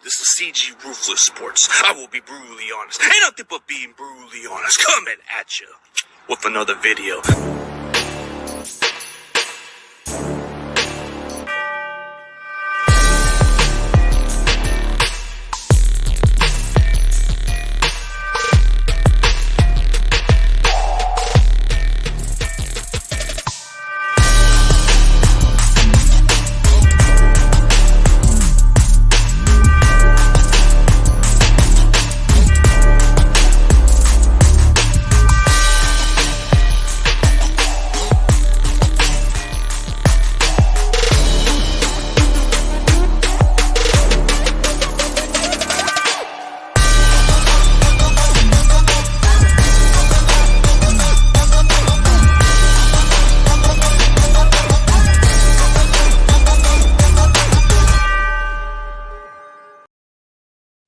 This is CG Ruthless Sports. I will be brutally honest. Ain't nothing but being brutally honest. Coming at you with another video.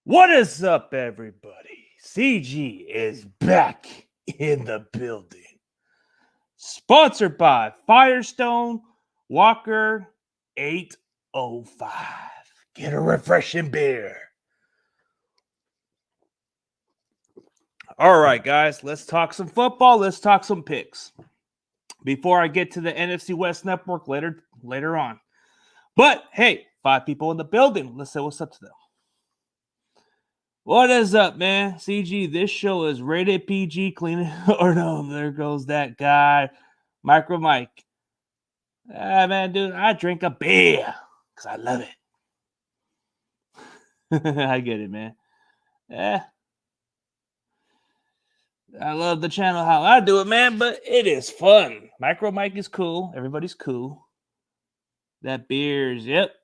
What is up, everybody? CG is back in the building. Sponsored by Firestone Walker 805. Get a refreshing beer. All right, guys, let's talk some football. Let's talk some picks before I get to the NFC West Network later on. But hey, 5 people in the building. Let's say what's up to them. What is up, man? CG, this show is rated PG, clean. Or no, there goes that guy. Micro Mike. Ah, man, dude, I drink a beer because I love it. I get it, man. I love the channel how I do it, man, but it is fun. Micro Mike is cool. Everybody's cool. That beers, yep.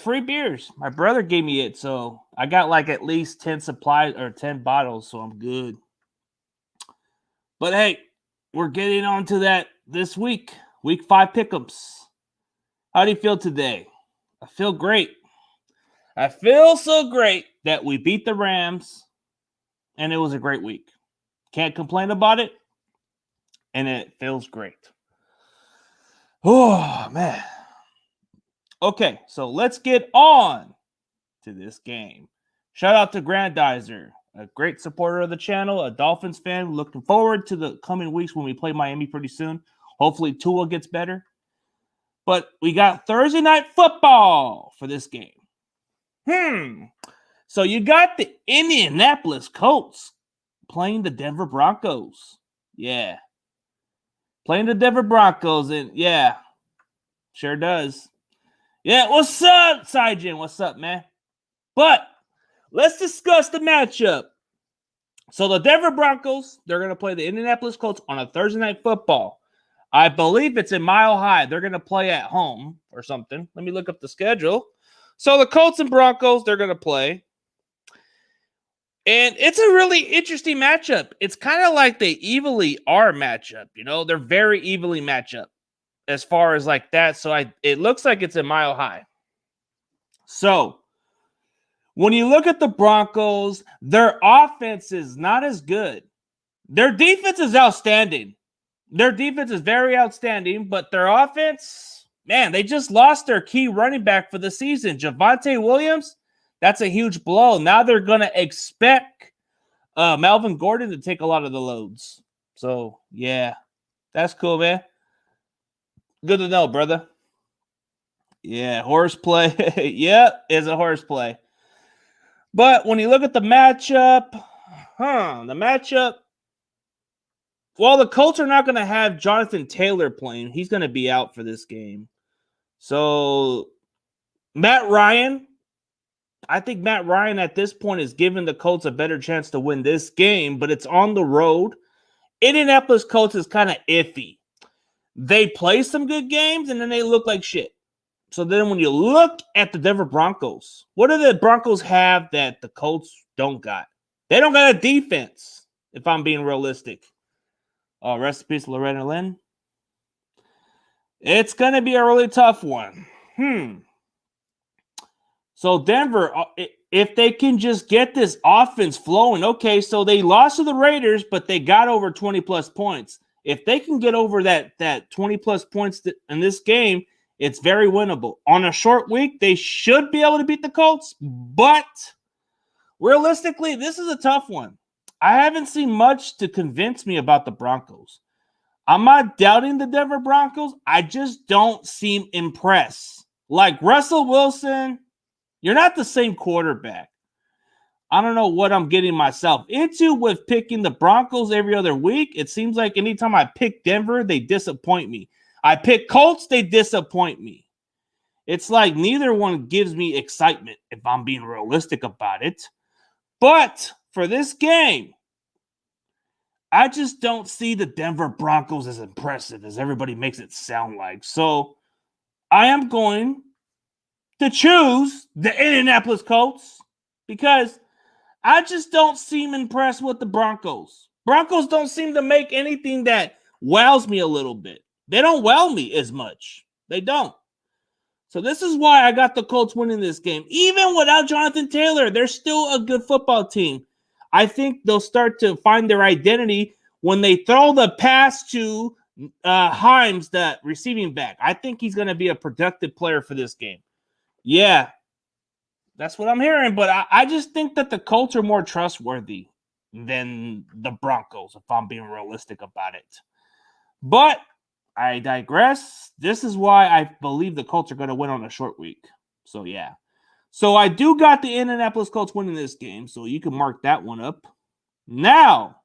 Free beers. My brother gave me it, so I got like at least 10 supplies or 10 bottles, so I'm good. But hey, we're getting on to that this week. Week 5 pickups. How do you feel today? I feel great. I feel so great that we beat the Rams, and it was a great week. Can't complain about it, and it feels great. Oh, man. Okay, so let's get on to this game. Shout out to Grandizer, a great supporter of the channel, a Dolphins fan. Looking forward to the coming weeks when we play Miami pretty soon. Hopefully Tua gets better. But we got Thursday night football for this game. So you got the Indianapolis Colts playing the Denver Broncos. Yeah. Playing the Denver Broncos, and yeah, sure does. Yeah, what's up, Saijin? What's up, man? But let's discuss the matchup. So the Denver Broncos, they're going to play the Indianapolis Colts on a Thursday night football. I believe it's in Mile High. They're going to play at home or something. Let me look up the schedule. So the Colts and Broncos, they're going to play. And it's a really interesting matchup. It's kind of like the evilly are matchup. You know, they're very evilly matchup. As far as like that, so it looks like it's a Mile High. So when you look at the Broncos, their offense is not as good. Their defense is outstanding. Their defense is very outstanding, but their offense, man, they just lost their key running back for the season, Javonte Williams. That's a huge blow. Now they're going to expect Melvin Gordon to take a lot of the loads. So yeah, that's cool, man. Good to know, brother. Yeah, horseplay. Yep, it's a horseplay. But when you look at the matchup, well, the Colts are not going to have Jonathan Taylor playing. He's going to be out for this game. So, Matt Ryan, I think Matt Ryan at this point is giving the Colts a better chance to win this game, but it's on the road. Indianapolis Colts is kind of iffy. They play some good games, and then they look like shit. So then when you look at the Denver Broncos, what do the Broncos have that the Colts don't got? They don't got a defense, if I'm being realistic. Oh, rest in peace, Loretta Lynn. It's going to be a really tough one. So Denver, if they can just get this offense flowing, okay, so they lost to the Raiders, but they got over 20-plus points. If they can get over that 20-plus points in this game, It's very winnable. On a short week, they should be able to beat the Colts, but realistically, this is a tough one. I haven't seen much to convince me about the Broncos. I'm not doubting the Denver Broncos. I just don't seem impressed. Like Russell Wilson, you're not the same quarterback. I don't know what I'm getting myself into with picking the Broncos every other week. It seems like anytime I pick Denver, they disappoint me. I pick Colts, they disappoint me. It's like neither one gives me excitement if I'm being realistic about it. But for this game, I just don't see the Denver Broncos as impressive as everybody makes it sound like. So I am going to choose the Indianapolis Colts because I just don't seem impressed with the Broncos. Broncos don't seem to make anything that wows me a little bit. They don't wow me as much. They don't. So this is why I got the Colts winning this game. Even without Jonathan Taylor, they're still a good football team. I think they'll start to find their identity when they throw the pass to Himes, the receiving back. I think he's going to be a productive player for this game. Yeah, that's what I'm hearing. But I just think that the Colts are more trustworthy than the Broncos, if I'm being realistic about it. But I digress. This is why I believe the Colts are going to win on a short week. So, yeah. So, I do got the Indianapolis Colts winning this game. So, you can mark that one up. Now,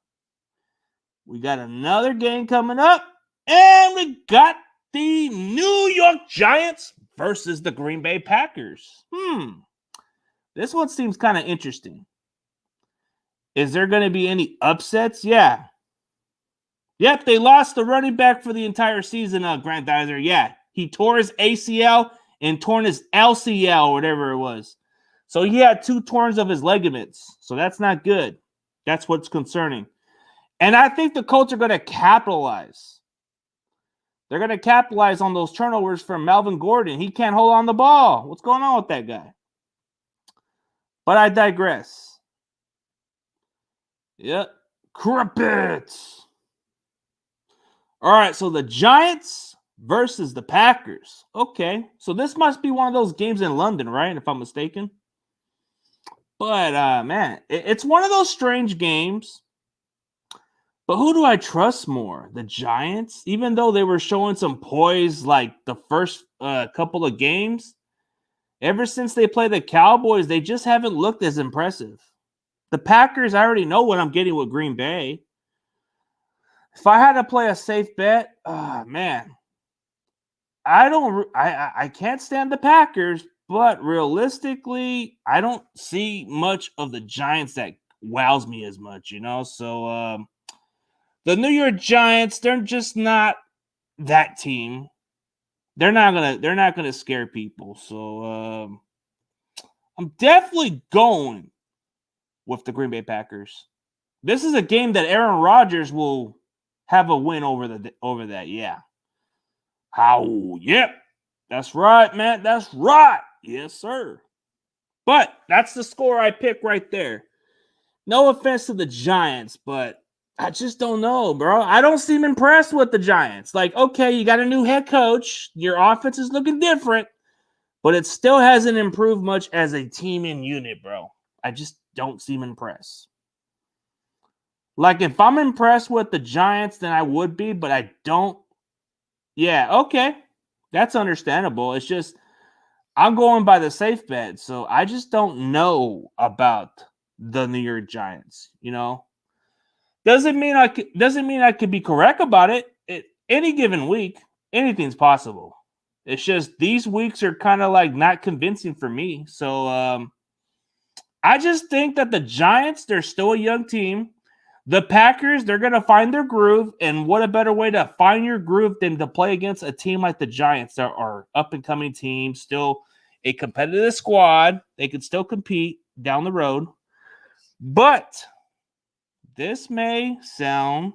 we got another game coming up. And we got the New York Giants versus the Green Bay Packers. This one seems kind of interesting. Is there going to be any upsets? Yeah. Yep, they lost the running back for the entire season, Grant Dyser. Yeah, he tore his ACL and torn his LCL, or whatever it was. So he had 2 torns of his ligaments. So that's not good. That's what's concerning. And I think the Colts are going to capitalize. They're going to capitalize on those turnovers from Melvin Gordon. He can't hold on the ball. What's going on with that guy? But I digress. Yep. Crumpets. All right, so the Giants versus the Packers. Okay, so this must be one of those games in London, right? If I'm mistaken. But, man, it's one of those strange games. But who do I trust more? The Giants? Even though they were showing some poise like the first couple of games, ever since they played the Cowboys, they just haven't looked as impressive. The Packers, I already know what I'm getting with Green Bay. If I had to play a safe bet, man, I can't stand the Packers, but realistically, I don't see much of the Giants that wows me as much, you know? So, the New York Giants, they're just not that team. They're not gonna scare people. So, I'm definitely going with the Green Bay Packers. This is a game that Aaron Rodgers will have a win over that. Yeah. How? Yep. That's right, man. That's right. Yes, sir. But that's the score I pick right there. No offense to the Giants, but I just don't know, bro. I don't seem impressed with the Giants. Like, okay, you got a new head coach. Your offense is looking different, but it still hasn't improved much as a team and unit, bro. I just don't seem impressed. Like, if I'm impressed with the Giants, then I would be, but I don't. Yeah, okay. That's understandable. It's just I'm going by the safe bet, so I just don't know about the New York Giants, you know? Doesn't mean I could be correct about it. Any given week, anything's possible. It's just these weeks are kind of like not convincing for me. So I just think that the Giants, they're still a young team. The Packers, they're going to find their groove, and what a better way to find your groove than to play against a team like the Giants that are up-and-coming team, still a competitive squad. They can still compete down the road. But this may sound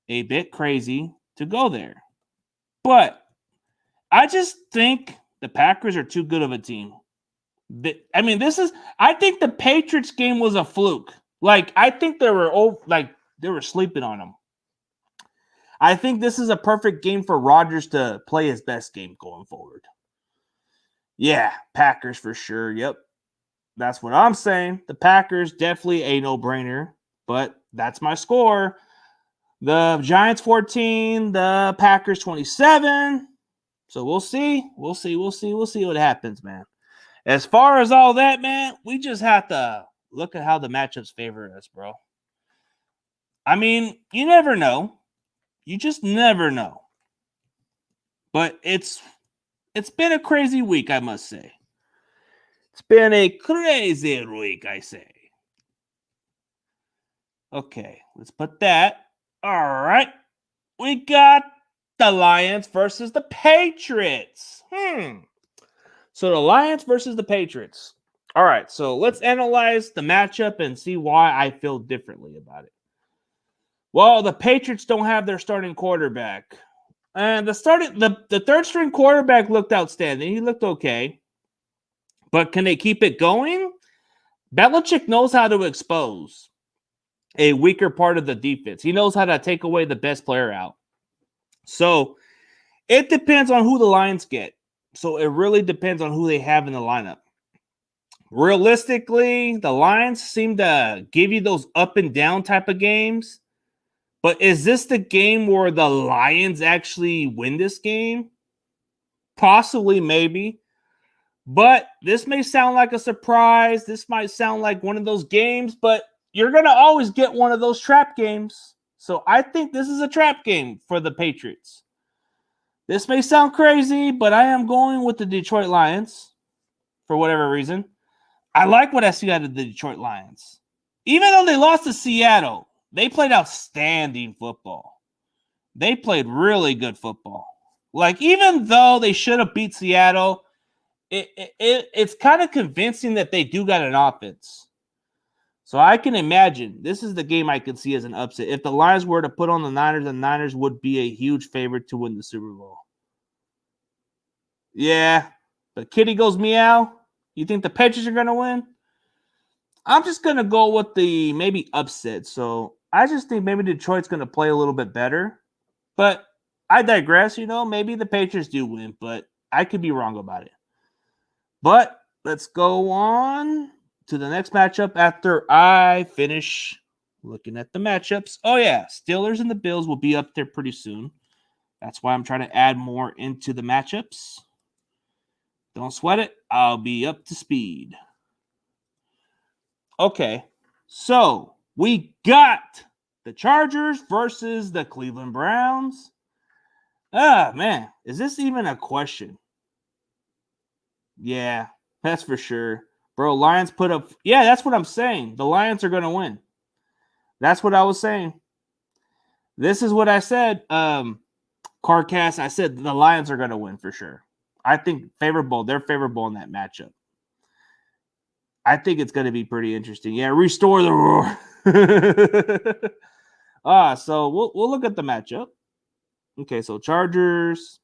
a bit crazy to go there. But I just think the Packers are too good of a team. I think the Patriots game was a fluke. Like, I think they were sleeping on them. I think this is a perfect game for Rodgers to play his best game going forward. Yeah, Packers for sure. Yep. That's what I'm saying. The Packers, definitely a no-brainer, but that's my score. The Giants 14, the Packers 27. So we'll see. We'll see what happens, man. As far as all that, man, we just have to look at how the matchups favor us, bro. I mean, you never know. You just never know. But it's been a crazy week, I must say. It's been a crazy week, I say. Okay, let's put that. All right. We got the Lions versus the Patriots. So the Lions versus the Patriots. All right, so let's analyze the matchup and see why I feel differently about it. Well, the Patriots don't have their starting quarterback. And the third string quarterback looked outstanding. He looked okay. But can they keep it going? Belichick knows how to expose a weaker part of the defense. He knows how to take away the best player out. So it depends on who the Lions get. So it really depends on who they have in the lineup. Realistically, the Lions seem to give you those up and down type of games. But is this the game where the Lions actually win this game? Possibly, maybe. But this may sound like a surprise. This might sound like one of those games, but you're going to always get one of those trap games. So I think this is a trap game for the Patriots. This may sound crazy, but I am going with the Detroit Lions for whatever reason. I like what I see out of the Detroit Lions. Even though they lost to Seattle, they played outstanding football. They played really good football. Like, even though they should have beat Seattle, it's kind of convincing that they do got an offense. So I can imagine this is the game I can see as an upset. If the Lions were to put on the Niners would be a huge favorite to win the Super Bowl. Yeah, but Kitty goes meow. You think the Patriots are going to win? I'm just going to go with the maybe upset. So I just think maybe Detroit's going to play a little bit better. But I digress. Maybe the Patriots do win, but I could be wrong about it. But let's go on to the next matchup after I finish looking at the matchups. Oh, yeah. Steelers and the Bills will be up there pretty soon. That's why I'm trying to add more into the matchups. Don't sweat it. I'll be up to speed. Okay. So we got the Chargers versus the Cleveland Browns. Ah, man. Is this even a question? Yeah, that's for sure. Bro, Lions put up... Yeah, that's what I'm saying. The Lions are going to win. That's what I was saying. This is what I said. Carcast, I said the Lions are going to win for sure. I think they're favorable in that matchup. I think it's going to be pretty interesting. Yeah, restore the roar. So we'll look at the matchup. Okay, so Chargers...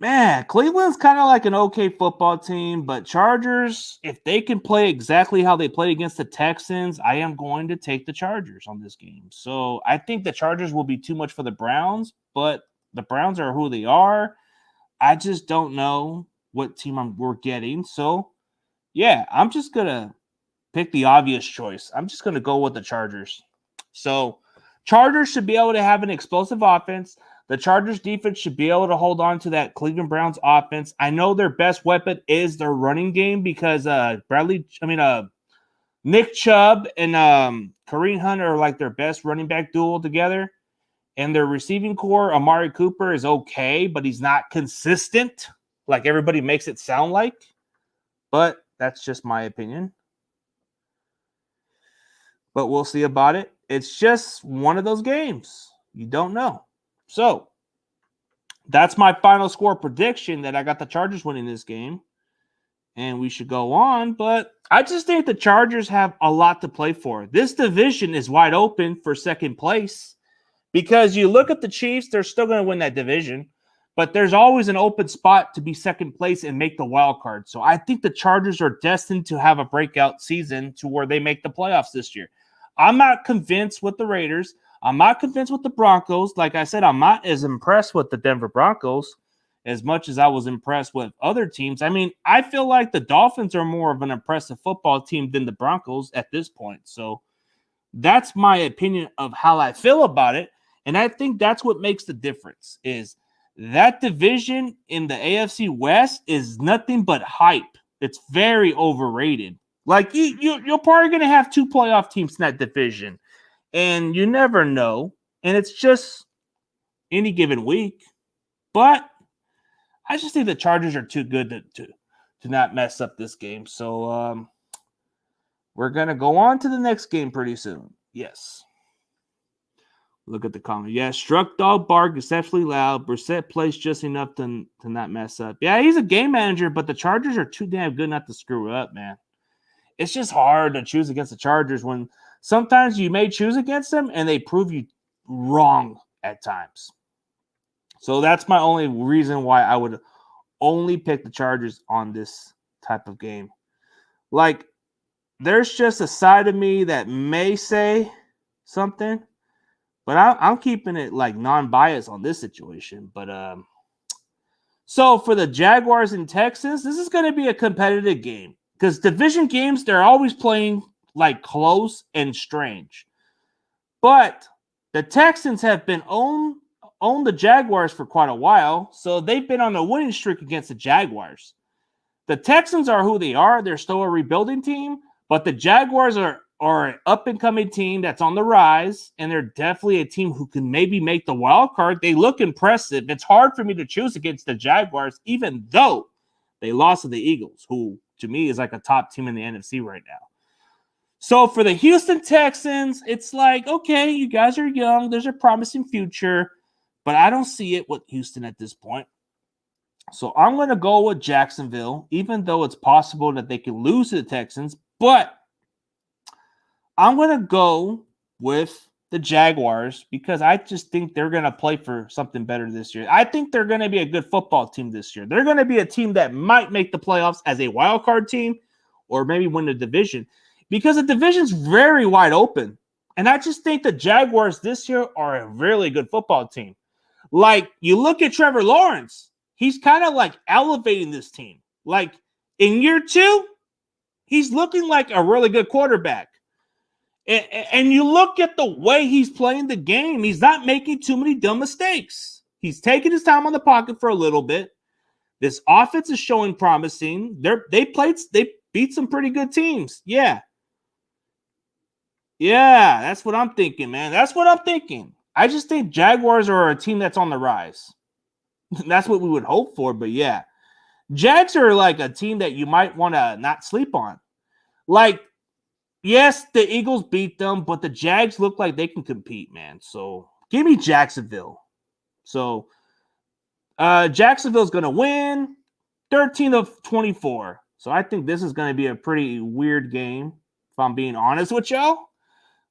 Man, Cleveland's kind of like an okay football team, but Chargers, if they can play exactly how they played against the Texans, I am going to take the Chargers on this game. So I think the Chargers will be too much for the Browns, but the Browns are who they are. I just don't know what team we're getting. So, yeah, I'm just going to pick the obvious choice. I'm just going to go with the Chargers. So Chargers should be able to have an explosive offense. The Chargers defense should be able to hold on to that Cleveland Browns offense. I know their best weapon is their running game because Nick Chubb and Kareem Hunt are like their best running back duo together. And their receiving core, Amari Cooper, is okay, but he's not consistent like everybody makes it sound like. But that's just my opinion. But we'll see about it. It's just one of those games. You don't know. So, that's my final score prediction that I got the Chargers winning this game. And we should go on. But I just think the Chargers have a lot to play for. This division is wide open for second place. Because you look at the Chiefs, they're still going to win that division. But there's always an open spot to be second place and make the wild card. So I think the Chargers are destined to have a breakout season to where they make the playoffs this year. I'm not convinced with the Raiders. I'm not convinced with the Broncos. Like I said, I'm not as impressed with the Denver Broncos as much as I was impressed with other teams. I mean, I feel like the Dolphins are more of an impressive football team than the Broncos at this point. So that's my opinion of how I feel about it. And I think that's what makes the difference is that division in the AFC West is nothing but hype. It's very overrated. Like you're probably going to have 2 playoff teams in that division, and you never know. And it's just any given week. But I just think the Chargers are too good to not mess up this game. So we're gonna go on to the next game pretty soon. Yes. Look at the comment. Yeah, struck dog bark exceptionally loud. Brissett plays just enough to not mess up. Yeah, he's a game manager, but the Chargers are too damn good not to screw up, man. It's just hard to choose against the Chargers when sometimes you may choose against them and they prove you wrong at times. So that's my only reason why I would only pick the Chargers on this type of game. Like, there's just a side of me that may say something, but I'm keeping it like non-biased on this situation. But so for the Jaguars and Texans, this is going to be a competitive game because division games, they're always playing like close and strange. But the Texans have been own the Jaguars for quite a while, so they've been on a winning streak against the Jaguars. The Texans are who they are. They're still a rebuilding team, but the Jaguars are an up-and-coming team that's on the rise, and they're definitely a team who can maybe make the wild card. They look impressive. It's hard for me to choose against the Jaguars, even though they lost to the Eagles, who, to me, is like a top team in the NFC right now. So for the Houston Texans, it's like, okay, you guys are young. There's a promising future, but I don't see it with Houston at this point. So I'm going to go with Jacksonville, even though it's possible that they can lose to the Texans. But I'm going to go with the Jaguars because I just think they're going to play for something better this year. I think they're going to be a good football team this year. They're going to be a team that might make the playoffs as a wild card team or maybe win the division because the division's very wide open. And I just think the Jaguars this year are a really good football team. Like, you look at Trevor Lawrence. He's kind of like elevating this team. Like in year 2, he's looking like a really good quarterback. And you look at the way he's playing the game, he's not making too many dumb mistakes. He's taking his time on the pocket for a little bit. This offense is showing promising. They beat some pretty good teams. Yeah, that's what I'm thinking, man. That's what I'm thinking. I just think Jaguars are a team that's on the rise. That's what we would hope for, but yeah. Jags are like a team that you might want to not sleep on. Like, yes, the Eagles beat them, but the Jags look like they can compete, man. So give me Jacksonville. So Jacksonville's going to win 13-24. So I think this is going to be a pretty weird game, if I'm being honest with y'all.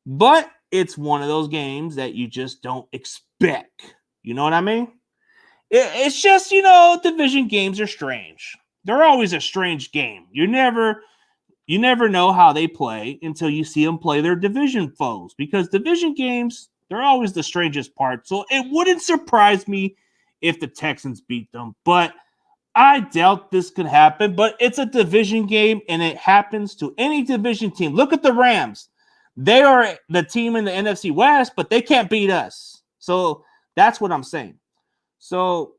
But it's one of those games that you just don't expect. You know what I mean? It's just, division games are strange. They're always a strange game. You never know how they play until you see them play their division foes because division games, they're always the strangest part. So it wouldn't surprise me if the Texans beat them, but I doubt this could happen. But it's a division game and it happens to any division team. Look at the Rams. They are the team in the NFC West, but they can't beat us. So that's what I'm saying. So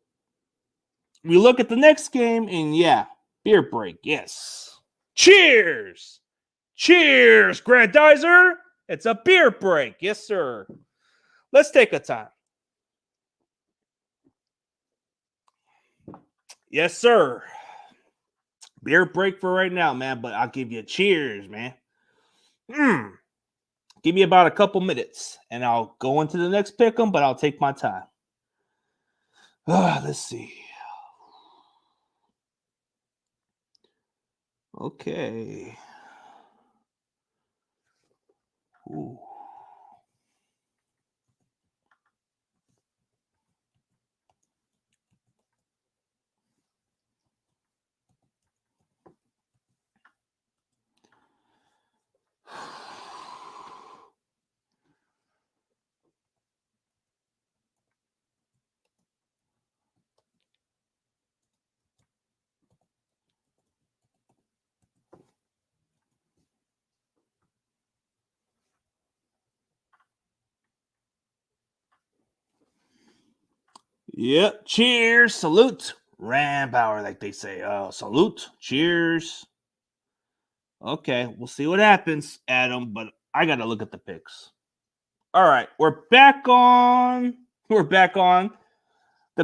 we look at the next game and yeah, beer break. Yes. Cheers. Cheers, Grandizer. It's a beer break. Yes, sir. Let's take a time. Yes, sir. Beer break for right now, man, but I'll give you a cheers, man. Give me about a couple minutes and I'll go into the next pick 'em, but I'll take my time. Let's see. Okay. Ooh. Yep. Cheers. Salute. Ram power, like they say. Oh, salute. Cheers. Okay, we'll see what happens, Adam, but I gotta look at the picks. All right, we're back on the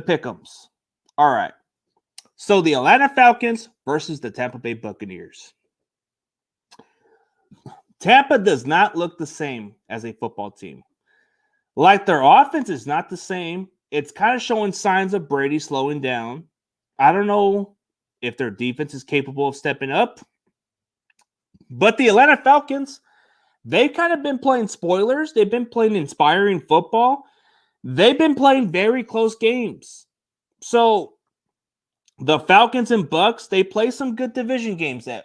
pick'ems. All right. So the Atlanta Falcons versus the Tampa Bay Buccaneers. Tampa does not look the same as a football team. Like their offense is not the same. It's kind of showing signs of Brady slowing down. I don't know if their defense is capable of stepping up. But the Atlanta Falcons, they've kind of been playing spoilers. They've been playing inspiring football. They've been playing very close games. So the Falcons and Bucks, they play some good division games at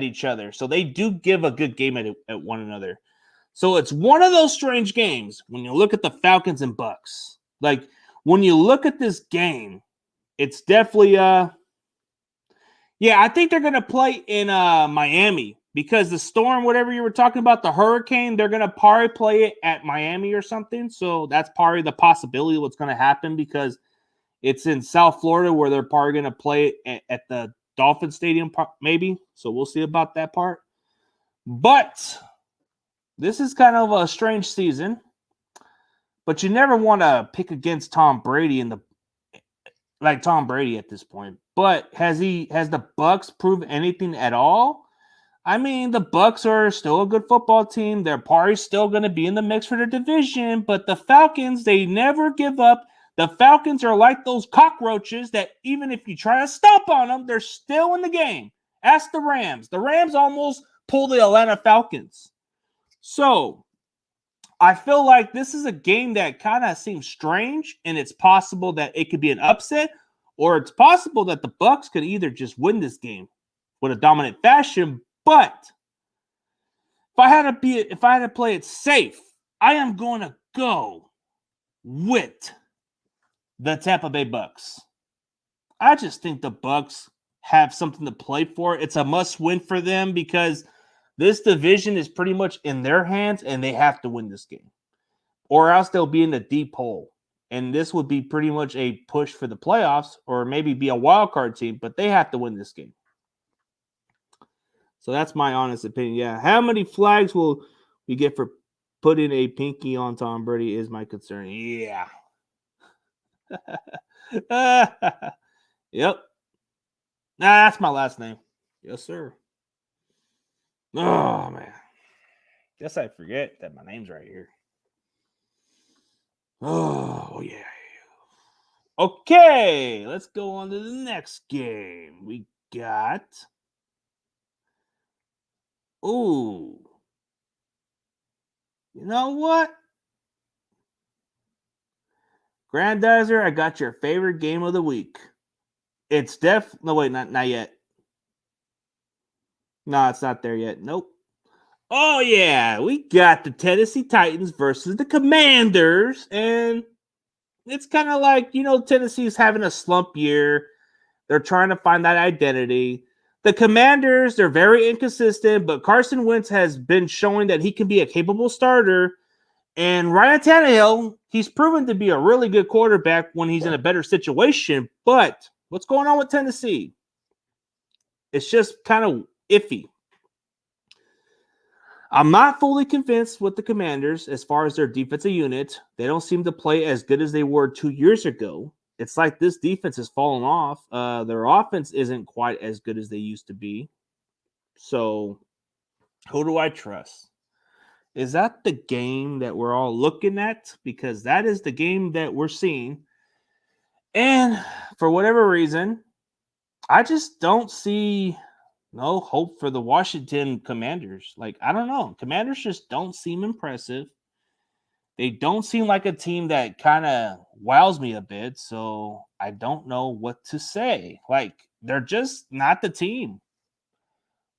each other. So they do give a good game at one another. So it's one of those strange games when you look at the Falcons and Bucks. Like when you look at this game, it's definitely yeah, I think they're gonna play in Miami because the storm, whatever you were talking about, the hurricane, they're gonna probably play it at Miami or something. So that's probably the possibility of what's gonna happen because it's in South Florida where they're probably gonna play it at the Dolphin Stadium, maybe. So we'll see about that part. But this is kind of a strange season. But you never want to pick against Tom Brady Tom Brady at this point. But has the Bucks proved anything at all? I mean, the Bucks are still a good football team. They're probably still going to be in the mix for their division, but the Falcons, they never give up. The Falcons are like those cockroaches that even if you try to stomp on them, they're still in the game. Ask the Rams. The Rams almost pulled the Atlanta Falcons. So I feel like this is a game that kind of seems strange, and it's possible that it could be an upset, or it's possible that the Bucks could either just win this game with a dominant fashion. But if I had to play it safe, I am going to go with the Tampa Bay Bucks. I just think the Bucks have something to play for. It's a must-win for them because this division is pretty much in their hands, and they have to win this game. Or else they'll be in the deep hole. And this would be pretty much a push for the playoffs or maybe be a wild card team, but they have to win this game. So that's my honest opinion. Yeah. How many flags will we get for putting a pinky on Tom Brady is my concern. Yeah. Yep. That's my last name. Yes, sir. Oh, man. Guess I forget that my name's right here. Oh, yeah. Okay, let's go on to the next game. We got... Ooh. You know what? Grandizer, I got your favorite game of the week. It's no, wait, not yet. No, it's not there yet. Nope. Oh, yeah. We got the Tennessee Titans versus the Commanders. And it's kind of like, Tennessee's having a slump year. They're trying to find that identity. The Commanders, they're very inconsistent, but Carson Wentz has been showing that he can be a capable starter. And Ryan Tannehill, he's proven to be a really good quarterback when he's in a better situation. But what's going on with Tennessee? It's just kind of iffy. I'm not fully convinced with the Commanders as far as their defensive unit. They don't seem to play as good as they were 2 years ago. It's like this defense has fallen off. Their offense isn't quite as good as they used to be. So, who do I trust? Is that the game that we're all looking at? Because that is the game that we're seeing. And for whatever reason, I just don't see no hope for the Washington Commanders. Like, I don't know. Commanders just don't seem impressive. They don't seem like a team that kind of wows me a bit. So I don't know what to say. Like, they're just not the team.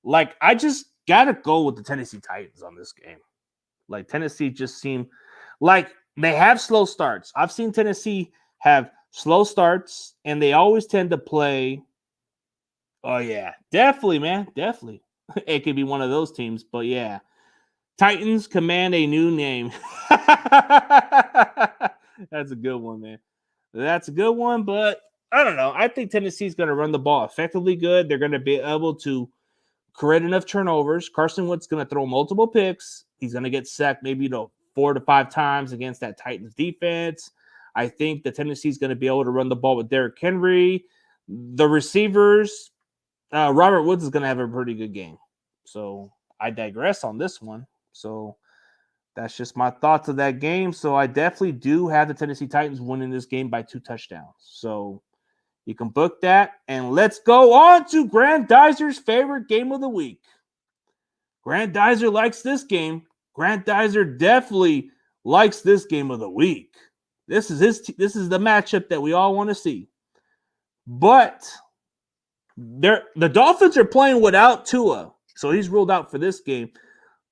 Like, I just got to go with the Tennessee Titans on this game. Like, Tennessee just seem like they have slow starts. I've seen Tennessee have slow starts, and they always tend to play. Oh, yeah. Definitely, man. Definitely. It could be one of those teams, but yeah. Titans command a new name. That's a good one, man. That's a good one, but I don't know. I think Tennessee's going to run the ball effectively good. They're going to be able to create enough turnovers. Carson Wentz going to throw multiple picks. He's going to get sacked maybe 4 to 5 times against that Titans defense. I think the Tennessee's going to be able to run the ball with Derrick Henry. The receivers, Robert Woods is going to have a pretty good game. So I digress on this one. So that's just my thoughts of that game. So I definitely do have the Tennessee Titans winning this game by 2 touchdowns. So you can book that. And let's go on to Grandizer's favorite game of the week. Grandizer likes this game. Grandizer definitely likes this game of the week. This is the matchup that we all want to see. But the Dolphins are playing without Tua, so he's ruled out for this game.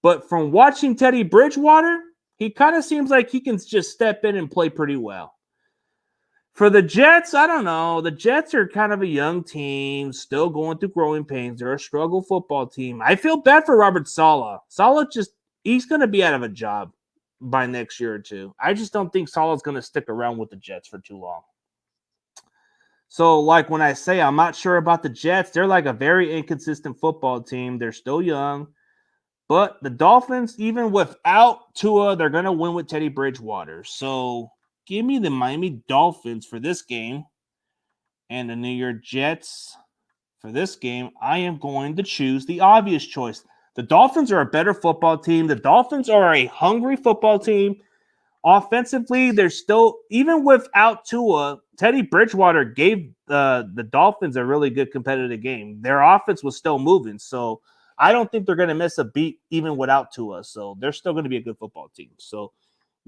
But from watching Teddy Bridgewater, he kind of seems like he can just step in and play pretty well. For the Jets, I don't know. The Jets are kind of a young team, still going through growing pains. They're a struggle football team. I feel bad for Robert Saleh. He's going to be out of a job by next year or two. I just don't think Saleh's going to stick around with the Jets for too long. So, like when I say I'm not sure about the Jets, they're like a very inconsistent football team. They're still young. But the Dolphins, even without Tua, they're going to win with Teddy Bridgewater. So, give me the Miami Dolphins for this game. And the New York Jets for this game. I am going to choose the obvious choice. The Dolphins are a better football team. The Dolphins are a hungry football team. Offensively, they're still, even without Tua, Teddy Bridgewater gave the Dolphins a really good competitive game. Their offense was still moving. So, I don't think they're going to miss a beat even without Tua. So, they're still going to be a good football team. So,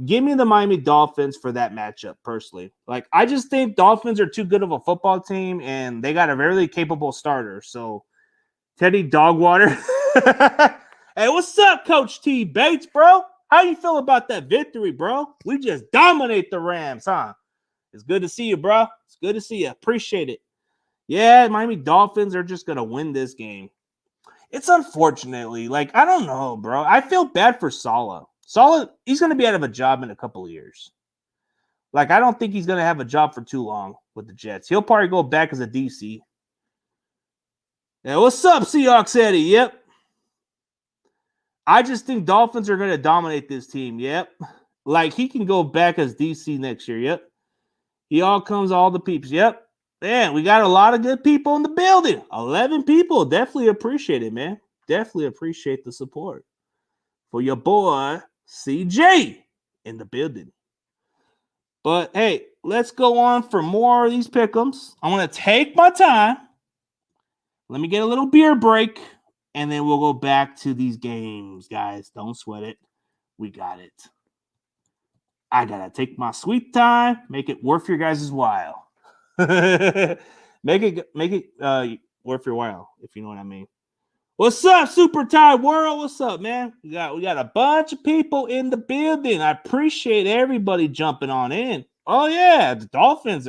give me the Miami Dolphins for that matchup, personally. Like, I just think Dolphins are too good of a football team, and they got a very capable starter. So, Teddy Dogwater. Hey, what's up, Coach T. Bates, bro? How you feel about that victory, bro? We just dominate the Rams, huh? It's good to see you, bro. It's good to see you. Appreciate it. Yeah, Miami Dolphins are just going to win this game. It's unfortunately, like, I don't know, bro. I feel bad for Saleh. Saleh, he's going to be out of a job in a couple of years. Like, I don't think he's going to have a job for too long with the Jets. He'll probably go back as a DC. Yeah, what's up, Seahawks Eddie? Yep. I just think Dolphins are going to dominate this team. Yep. Like, he can go back as DC next year. Yep. He all comes all the peeps. Yep. Man, we got a lot of good people in the building. 11 people. Definitely appreciate it, man. Definitely appreciate the support. For your boy, CJ, in the building. But, hey, let's go on for more of these pick'ems. I'm going to take my time. Let me get a little beer break. And then we'll go back to these games, guys. Don't sweat it. We got it. I got to take my sweet time. Make it worth your guys' while. Make it worth your while, if you know what I mean. What's up, Super Tide World? What's up, man? We got a bunch of people in the building. I appreciate everybody jumping on in. Oh, yeah. The Dolphins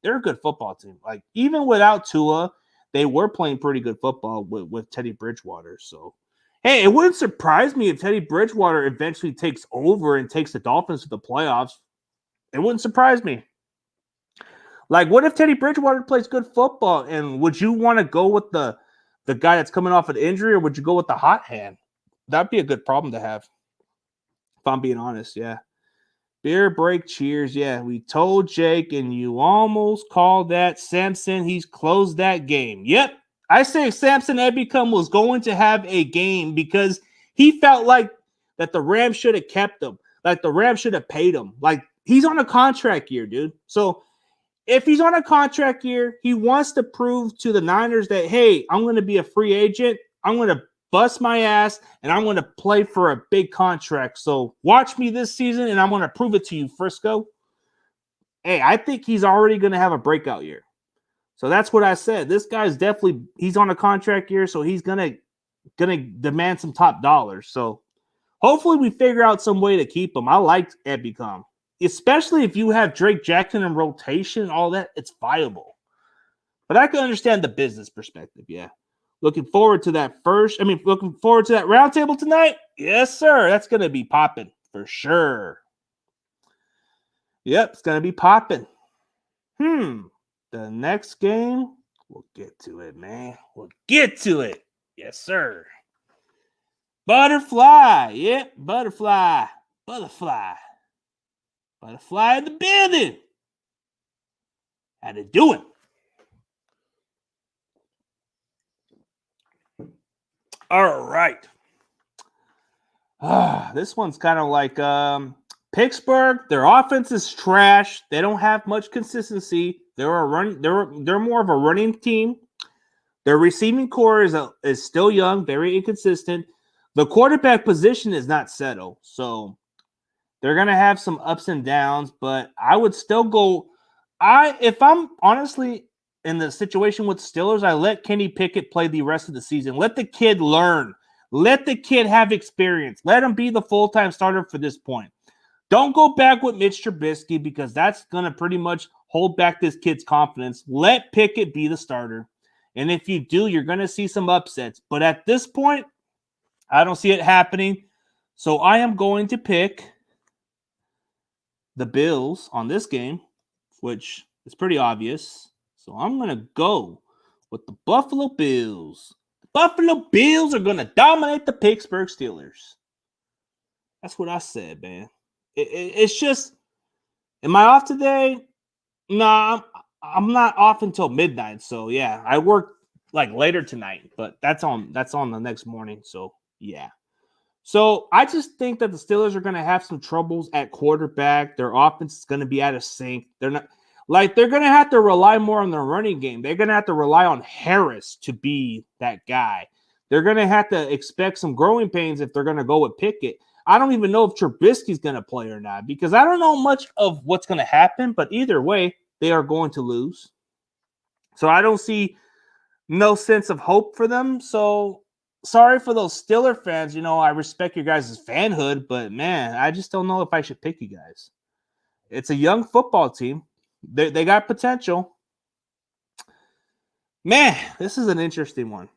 they're a good football team. Like, even without Tua, they were playing pretty good football with Teddy Bridgewater. So, hey, it wouldn't surprise me if Teddy Bridgewater eventually takes over and takes the Dolphins to the playoffs. It wouldn't surprise me. Like, what if Teddy Bridgewater plays good football? And would you want to go with the guy that's coming off an injury, or would you go with the hot hand? That'd be a good problem to have, if I'm being honest, yeah. Beer break, cheers. Yeah, we told Jake, and you almost called that Samson. He's closed that game. Yep, I say Samson Ebicom was going to have a game because he felt like that the Rams should have kept him. Like, the Rams should have paid him. Like, he's on a contract year, dude. So, if he's on a contract year, he wants to prove to the Niners that, hey, I'm going to be a free agent. I'm going to bust my ass, and I'm going to play for a big contract. So watch me this season, and I'm going to prove it to you, Frisco. Hey, I think he's already going to have a breakout year. So that's what I said. This guy's definitely – he's on a contract year, so he's going to demand some top dollars. So hopefully we figure out some way to keep him. I like Ebicom. Especially if you have Drake Jackson in rotation and all that, it's viable. But I can understand the business perspective, yeah. Looking forward to that roundtable tonight? Yes, sir. That's going to be popping for sure. Yep, it's going to be popping. The next game, we'll get to it, man. We'll get to it. Yes, sir. Butterfly. Yep, butterfly. Butterfly. Butterfly in the building. How they doing? All right. This one's kind of like Pittsburgh. Their offense is trash. They don't have much consistency. They're more of a running team. Their receiving core is still young, very inconsistent. The quarterback position is not settled, so they're gonna have some ups and downs. But I would still go. If I'm honestly in the situation with Steelers, I let Kenny Pickett play the rest of the season. Let the kid learn. Let the kid have experience. Let him be the full-time starter for this point. Don't go back with Mitch Trubisky because that's going to pretty much hold back this kid's confidence. Let Pickett be the starter. And if you do, you're going to see some upsets. But at this point, I don't see it happening. So I am going to pick the Bills on this game, which is pretty obvious. So I'm going to go with the Buffalo Bills. The Buffalo Bills are going to dominate the Pittsburgh Steelers. That's what I said, man. It's just, am I off today? No, I'm not off until midnight. So yeah, I work like later tonight, but that's on the next morning. So yeah. So I just think that the Steelers are going to have some troubles at quarterback. Their offense is going to be out of sync. They're going to have to rely more on their running game. They're going to have to rely on Harris to be that guy. They're going to have to expect some growing pains if they're going to go with Pickett. I don't even know if Trubisky's going to play or not because I don't know much of what's going to happen, but either way, they are going to lose. So I don't see no sense of hope for them. So sorry for those Steeler fans. You know, I respect your guys' fanhood, but man, I just don't know if I should pick you guys. It's a young football team. They got potential. Man, this is an interesting one.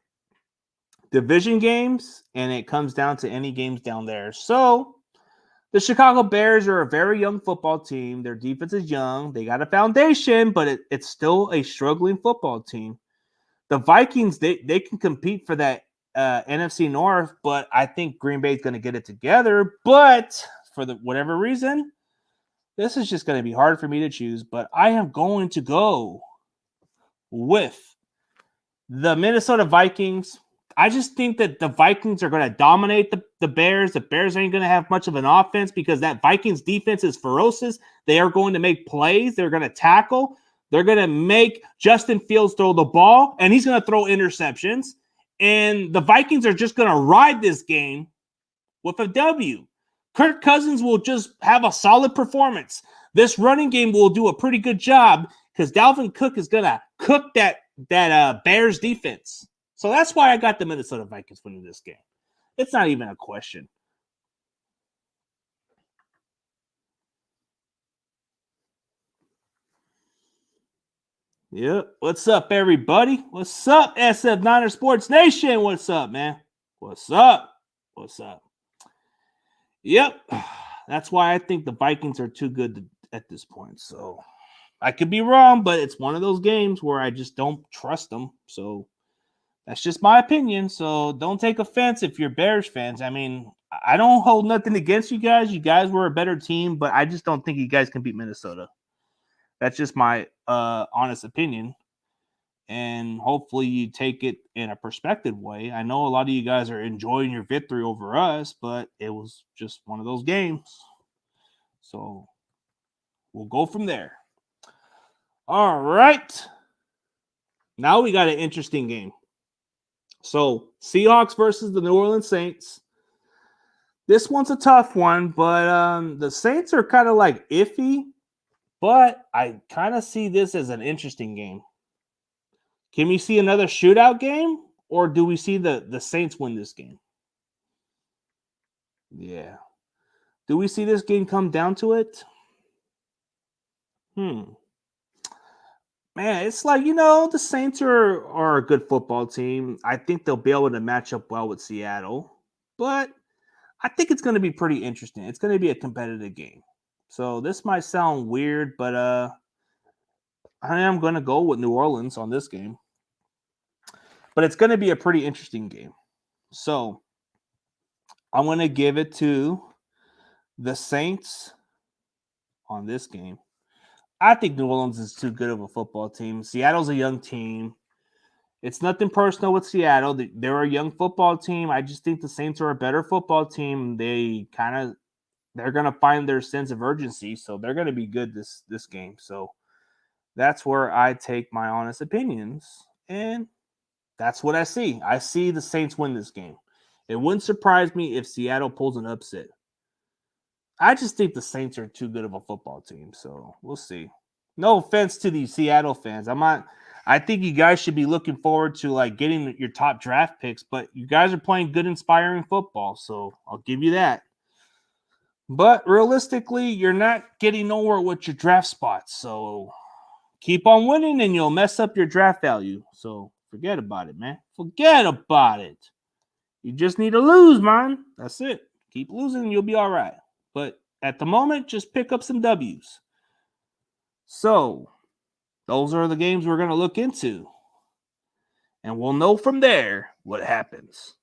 Division games, and it comes down to any games down there. So the Chicago Bears are a very young football team. Their defense is young. They got a foundation, but it's still a struggling football team. The Vikings, they can compete for that NFC North, but I think Green Bay is going to get it together. But for whatever reason, this is just going to be hard for me to choose. But I am going to go with the Minnesota Vikings. I just think that the Vikings are going to dominate the Bears. The Bears ain't going to have much of an offense because that Vikings defense is ferocious. They are going to make plays. They're going to tackle. They're going to make Justin Fields throw the ball, and he's going to throw interceptions. And the Vikings are just going to ride this game with a W. Kirk Cousins will just have a solid performance. This running game will do a pretty good job because Dalvin Cook is going to cook that Bears defense. So that's why I got the Minnesota Vikings winning this game. It's not even a question. Yep. What's up, everybody? What's up, SF Niner Sports Nation? What's up, man? What's up? What's up? Yep. That's why I think the Vikings are too good at this point. So I could be wrong, but it's one of those games where I just don't trust them. So that's just my opinion. So don't take offense if you're Bears fans. I mean, I don't hold nothing against you guys. You guys were a better team, but I just don't think you guys can beat Minnesota. That's just my honest opinion. And hopefully you take it in a perspective way. I know a lot of you guys are enjoying your victory over us, but it was just one of those games. So we'll go from there. All right. Now we got an interesting game. So Seahawks versus the New Orleans Saints. This one's a tough one, but the Saints are kind of like iffy, but I kind of see this as an interesting game. Can we see another shootout game, or do we see the Saints win this game? Yeah. Do we see this game come down to it? Man, it's like, the Saints are a good football team. I think they'll be able to match up well with Seattle, but I think it's going to be pretty interesting. It's going to be a competitive game. So this might sound weird, but I am going to go with New Orleans on this game. But it's going to be a pretty interesting game. So I'm going to give it to the Saints on this game. I think New Orleans is too good of a football team. Seattle's a young team. It's nothing personal with Seattle. They're a young football team. I just think the Saints are a better football team. They're going to find their sense of urgency, so they're going to be good this game. So that's where I take my honest opinions, and that's what I see. I see the Saints win this game. It wouldn't surprise me if Seattle pulls an upset. I just think the Saints are too good of a football team, so we'll see. No offense to the Seattle fans. I think you guys should be looking forward to like getting your top draft picks, but you guys are playing good, inspiring football, so I'll give you that. But realistically, you're not getting nowhere with your draft spots, so keep on winning and you'll mess up your draft value. So forget about it, man. Forget about it. You just need to lose, man. That's it. Keep losing and you'll be all right. But at the moment, just pick up some W's. So, those are the games we're going to look into. And we'll know from there what happens.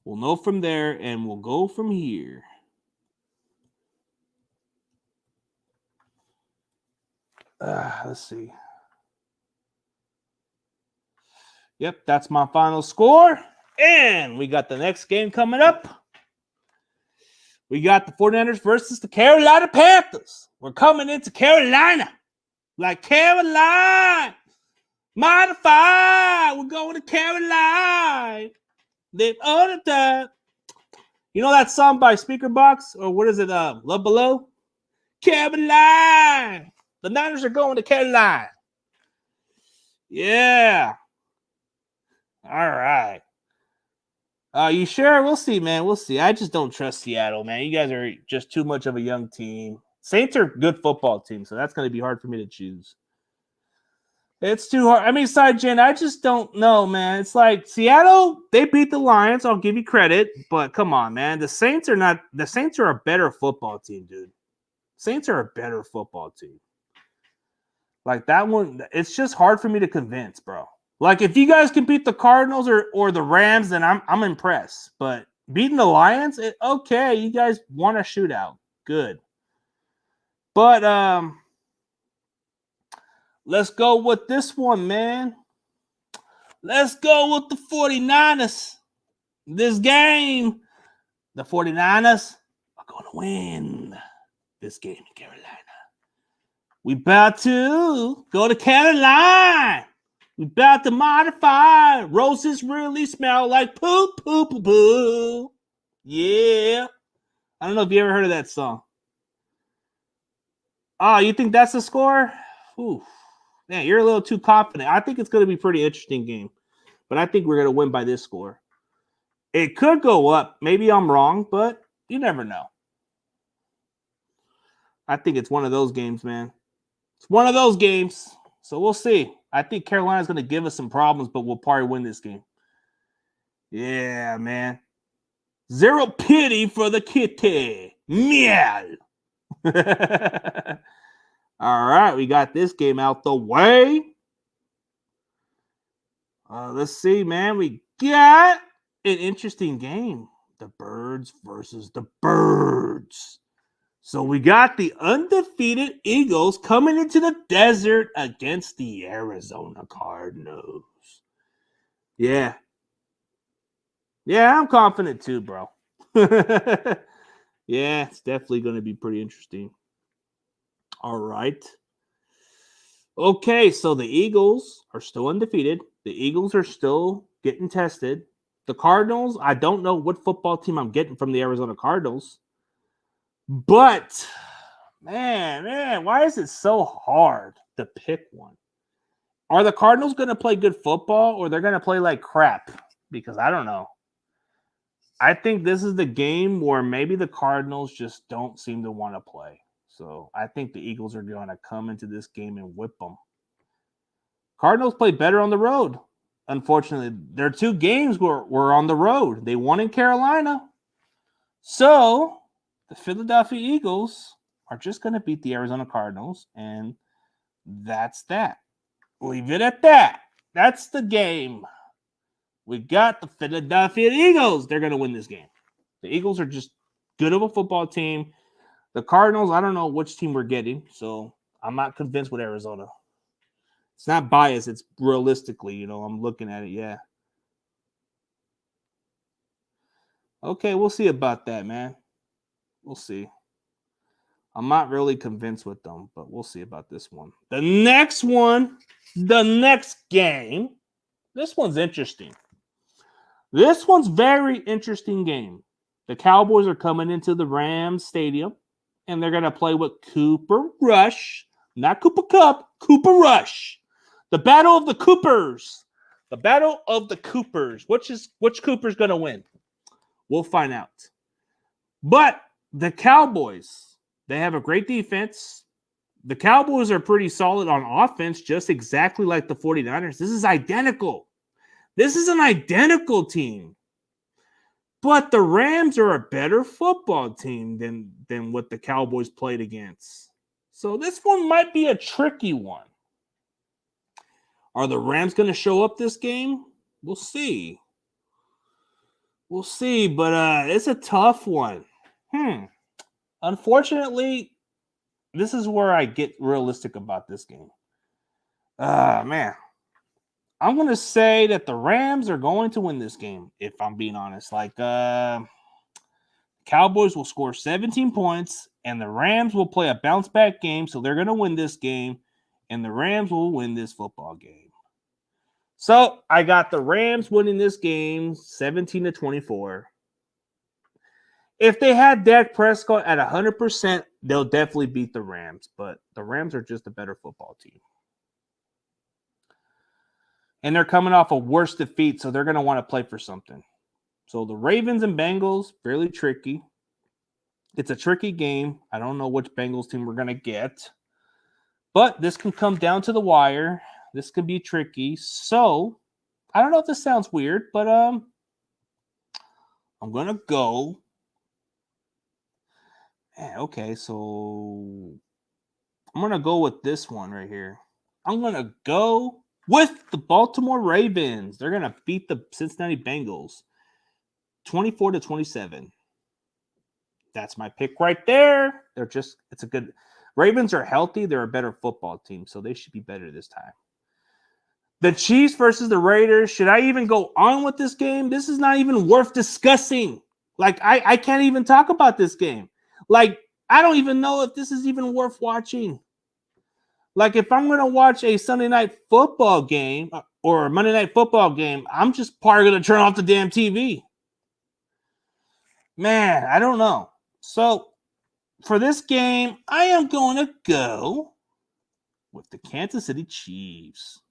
We'll know from there and we'll go from here. Let's see. Yep, that's my final score. And we got the next game coming up. We got the 49ers versus the Carolina Panthers. We're coming into Carolina. Like Carolina. Modified. We're going to Carolina. Then other time. You know that song by Speakerbox? Or what is it? Love Below? Carolina. The Niners are going to Carolina. Yeah. All right. You sure? We'll see, man. We'll see. I just don't trust Seattle, man. You guys are just too much of a young team. Saints are a good football team, so that's going to be hard for me to choose. It's too hard. I mean, side gen, I just don't know, man. It's like Seattle, they beat the Lions. I'll give you credit, but come on, man. The Saints are a better football team, dude. Saints are a better football team. Like that one, it's just hard for me to convince, bro. Like, if you guys can beat the Cardinals or the Rams, then I'm impressed. But beating the Lions, okay, you guys won a shootout. Good. But let's go with this one, man. Let's go with the 49ers. This game, the 49ers are going to win this game in Carolina. We about to go to Carolina. We about to modify. Roses really smell like poo, poo, poo, poo. Yeah. I don't know if you ever heard of that song. Oh, you think that's the score? Ooh. Man, you're a little too confident. I think it's going to be a pretty interesting game. But I think we're going to win by this score. It could go up. Maybe I'm wrong, but you never know. I think it's one of those games, man. It's one of those games. So we'll see. I think Carolina's going to give us some problems, but we'll probably win this game. Yeah, man. Zero pity for the kitty. Meow. All right, we got this game out the way. Let's see, man. We got an interesting game. The Birds versus the Birds. So we got the undefeated Eagles coming into the desert against the Arizona Cardinals. Yeah. Yeah, I'm confident too, bro. Yeah, it's definitely going to be pretty interesting. All right. Okay, so the Eagles are still undefeated. The Eagles are still getting tested. The Cardinals, I don't know what football team I'm getting from the Arizona Cardinals. But, man, why is it so hard to pick one? Are the Cardinals going to play good football or they're going to play like crap? Because I don't know. I think this is the game where maybe the Cardinals just don't seem to want to play. So I think the Eagles are going to come into this game and whip them. Cardinals play better on the road. Unfortunately, their two games were on the road. They won in Carolina. So the Philadelphia Eagles are just going to beat the Arizona Cardinals, and that's that. Leave it at that. That's the game. We got the Philadelphia Eagles. They're going to win this game. The Eagles are just good of a football team. The Cardinals, I don't know which team we're getting, so I'm not convinced with Arizona. It's not biased. It's realistically, I'm looking at it, yeah. Okay, we'll see about that, man. We'll see. I'm not really convinced with them, but we'll see about this one. The next game, this one's interesting. This one's very interesting game. The Cowboys are coming into the Rams Stadium, and they're going to play with Cooper Rush, not Cooper Kupp, Cooper Rush. The Battle of the Coopers. The Battle of the Coopers. Which Cooper's going to win? We'll find out. But the Cowboys, they have a great defense. The Cowboys are pretty solid on offense, just exactly like the 49ers. This is identical. This is an identical team. But the Rams are a better football team than what the Cowboys played against. So this one might be a tricky one. Are the Rams going to show up this game? We'll see. We'll see, but it's a tough one. Unfortunately, this is where I get realistic about this game. Man. I'm going to say that the Rams are going to win this game, if I'm being honest. Cowboys will score 17 points, and the Rams will play a bounce-back game, so they're going to win this game, and the Rams will win this football game. So, I got the Rams winning this game 17-24. If they had Dak Prescott at 100%, they'll definitely beat the Rams, but the Rams are just a better football team. And they're coming off a worse defeat, so they're going to want to play for something. So the Ravens and Bengals, fairly tricky. It's a tricky game. I don't know which Bengals team we're going to get. But this can come down to the wire. This could be tricky. So, I don't know if this sounds weird, but I'm going to go. Okay, so I'm going to go with this one right here. I'm going to go with the Baltimore Ravens. They're going to beat the Cincinnati Bengals 24-27. That's my pick right there. It's a good. Ravens are healthy. They're a better football team, so they should be better this time. The Chiefs versus the Raiders. Should I even go on with this game? This is not even worth discussing. I can't even talk about this game. I don't even know if this is even worth watching. If I'm going to watch a Sunday night football game or a Monday night football game, I'm just probably going to turn off the damn TV. Man, I don't know. So, for this game, I am going to go with the Kansas City Chiefs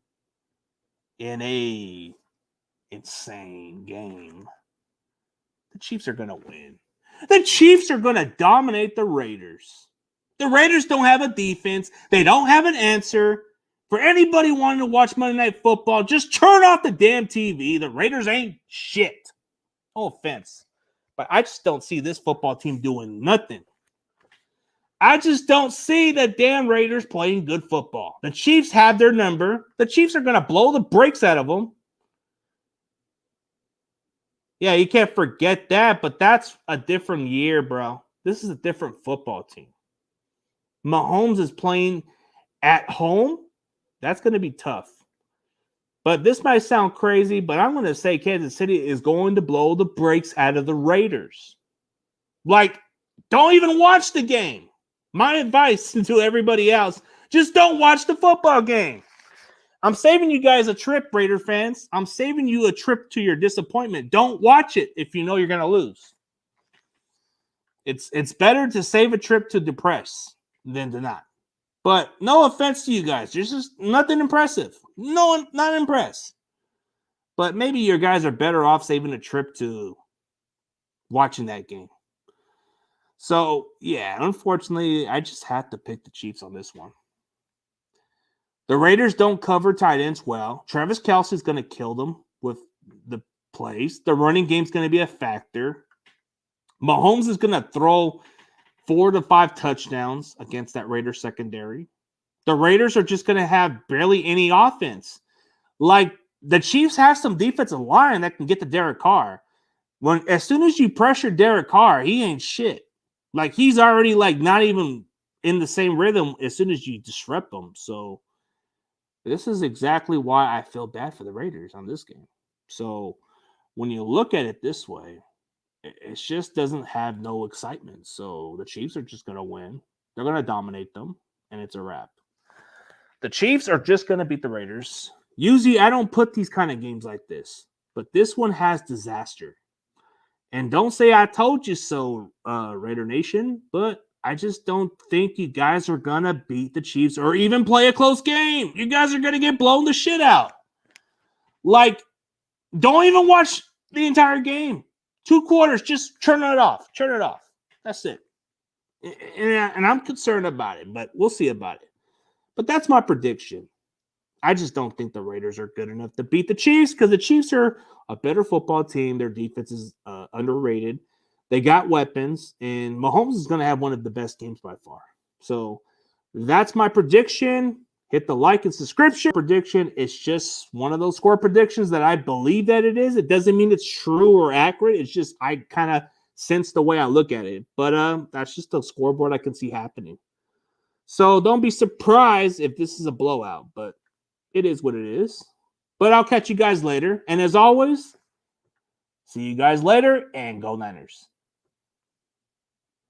in a insane game. The Chiefs are going to win. The Chiefs are going to dominate the Raiders. The Raiders don't have a defense. They don't have an answer. For anybody wanting to watch Monday Night Football, just turn off the damn TV. The Raiders ain't shit. No offense. But I just don't see this football team doing nothing. I just don't see the damn Raiders playing good football. The Chiefs have their number. The Chiefs are going to blow the brakes out of them. Yeah, you can't forget that, but that's a different year, bro. This is a different football team. Mahomes is playing at home. That's going to be tough. But this might sound crazy, but I'm going to say Kansas City is going to blow the brakes out of the Raiders. Don't even watch the game. My advice to everybody else, just don't watch the football game. I'm saving you guys a trip, Raider fans. I'm saving you a trip to your disappointment. Don't watch it if you know you're going to lose. It's better to save a trip to depress than to not. But no offense to you guys. There's just nothing impressive. No, not impressed. But maybe your guys are better off saving a trip to watching that game. So, yeah, unfortunately, I just have to pick the Chiefs on this one. The Raiders don't cover tight ends well. Travis Kelce is going to kill them with the plays. The running game's going to be a factor. Mahomes is going to throw 4 to 5 touchdowns against that Raiders secondary. The Raiders are just going to have barely any offense. Like, the Chiefs have some defensive line that can get to Derek Carr. As soon as you pressure Derek Carr, he ain't shit. Like, he's already like not even in the same rhythm as soon as you disrupt him. So this is exactly why I feel bad for the Raiders on this game. So when you look at it this way, it just doesn't have no excitement. So the Chiefs are just going to win. They're going to dominate them, and it's a wrap. The Chiefs are just going to beat the Raiders. Usually, I don't put these kind of games like this, but this one has disaster. And don't say I told you so, Raider Nation, but I just don't think you guys are going to beat the Chiefs or even play a close game. You guys are going to get blown the shit out. Like, don't even watch the entire game. 2 quarters, just turn it off. Turn it off. That's it. And I'm concerned about it, but we'll see about it. But that's my prediction. I just don't think the Raiders are good enough to beat the Chiefs because the Chiefs are a better football team. Their defense is underrated. They got weapons, and Mahomes is going to have one of the best games by far. So that's my prediction. Hit the like and subscription. Prediction is just one of those score predictions that I believe that it is. It doesn't mean it's true or accurate. It's just I kind of sense the way I look at it. But that's just a scoreboard I can see happening. So don't be surprised if this is a blowout, but it is what it is. But I'll catch you guys later. And as always, see you guys later and go Niners.